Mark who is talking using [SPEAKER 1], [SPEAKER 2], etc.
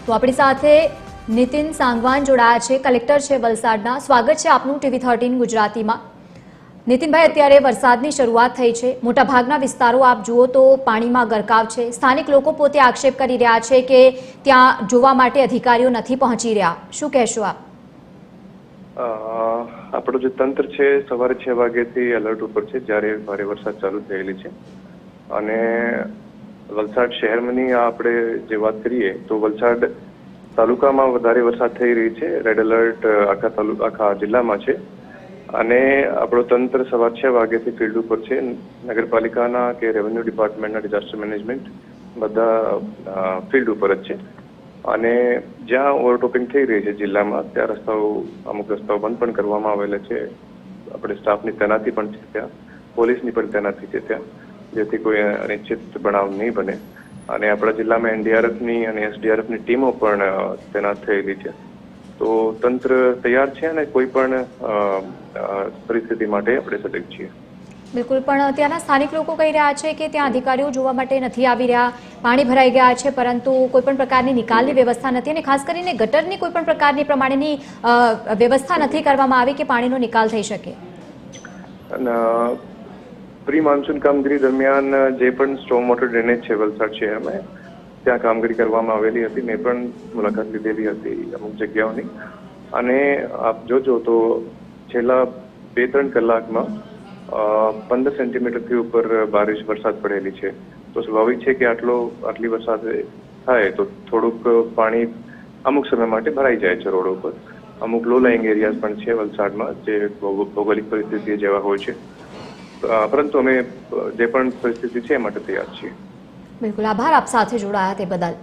[SPEAKER 1] તો આપણી સાથે નીતિન સાંગવાન જોડાયા છે, કલેક્ટર છે વલસાડના। સ્વાગત છે આપનું ટીવી 13 ગુજરાતીમાં। નીતિનભાઈ, અત્યારે વરસાદની શરૂઆત થઈ છે, મોટાભાગના વિસ્તારો આપ જુઓ તો પાણીમાં ગરકાવ છે। સ્થાનિક લોકો પોતે આક્ષેપ કરી રહ્યા છે કે ત્યાં જોવા માટે અધિકારીઓ નથી પહોંચી રહ્યા। શું કહેશો આપ?
[SPEAKER 2] આપણું જે તંત્ર છે સવારે 6 વાગ્યાથી એલર્ટ ઉપર છે જ્યારે ભારે વરસાદ ચાલુ થયેલી છે। અને વલસાડ શહેરની આપણે જે વાત કરીએ તો વલસાડ તાલુકામાં વધારે વરસાદ થઈ રહી છે। રેડ એલર્ટ આખા જિલ્લામાં છે અને આપણું તંત્ર સવાર 6 વાગ્યાથી ફિલ્ડ ઉપર છે। નગરપાલિકાના કે રેવન્યુ ડિપાર્ટમેન્ટના ડિઝાસ્ટર મેનેજમેન્ટ બધા ફિલ્ડ ઉપર જ છે અને જ્યાં ઓવરટોપિંગ થઈ રહી છે જિલ્લામાં ત્યાં અમુક રસ્તાઓ બંધ પણ કરવામાં આવેલા છે। આપણે સ્ટાફની તૈનાતી પણ છે ત્યાં, પોલીસની પણ તૈનાતી છે ત્યાં, જેથી કોઈ અનિચ્છિત બનાવ નહીં બને। અને આપણા જિલ્લામાં એનડીઆરએફની અને એસડીઆરએફની ટીમો પણ તૈનાત થયેલી છે। તો તંત્ર તૈયાર છે અને કોઈ પણ પરિસ્થિતિ માટે આપણે સજગ છીએ।
[SPEAKER 1] બિલકુલ, પણ ત્યાંના સ્થાનિક લોકો કહી રહ્યા છે કે ત્યાં અધિકારીઓ જોવા માટે નથી આવી રહ્યા। પાણી ભરાઈ ગયા છે પરંતુ કોઈ પણ પ્રકારની નિકાલની વ્યવસ્થા નથી અને ખાસ કરીને ગટરની કોઈ પણ પ્રકારની પ્રમાણેની વ્યવસ્થા નથી કરવામાં આવી કે પાણીનો નિકાલ થઈ શકે।
[SPEAKER 2] પ્રી મોન્સૂન કામગીરી દરમિયાન જે પણ સ્ટોર્મ વોટર ડ્રેનેજ છે વલસાડ શહેરમાં ત્યાં કામગીરી કરવામાં આવેલી હતી। મેં પણ મુલાકાત લીધેલી હતી અમુક જગ્યાઓની અને આપ જોજો તો છેલ્લા 2-3 કલાકમાં 15 સેન્ટીમીટરથી ઉપર વરસાદ પડેલી છે। તો સ્વાભાવિક છે કે આટલી વરસાદ થાય તો થોડુંક પાણી અમુક સમય માટે ભરાઈ જાય છે રોડ ઉપર। અમુક લો લાઇંગ એરિયાઝ પણ છે વલસાડમાં જે ભૌગોલિક પરિસ્થિતિ જેવા હોય છે, પરંતુ અમે જે પણ પરિસ્થિતિ છે એ માટે તૈયાર છીએ।
[SPEAKER 1] બિલકુલ, આભાર આપ સાથે જોડાયા તે બદલ।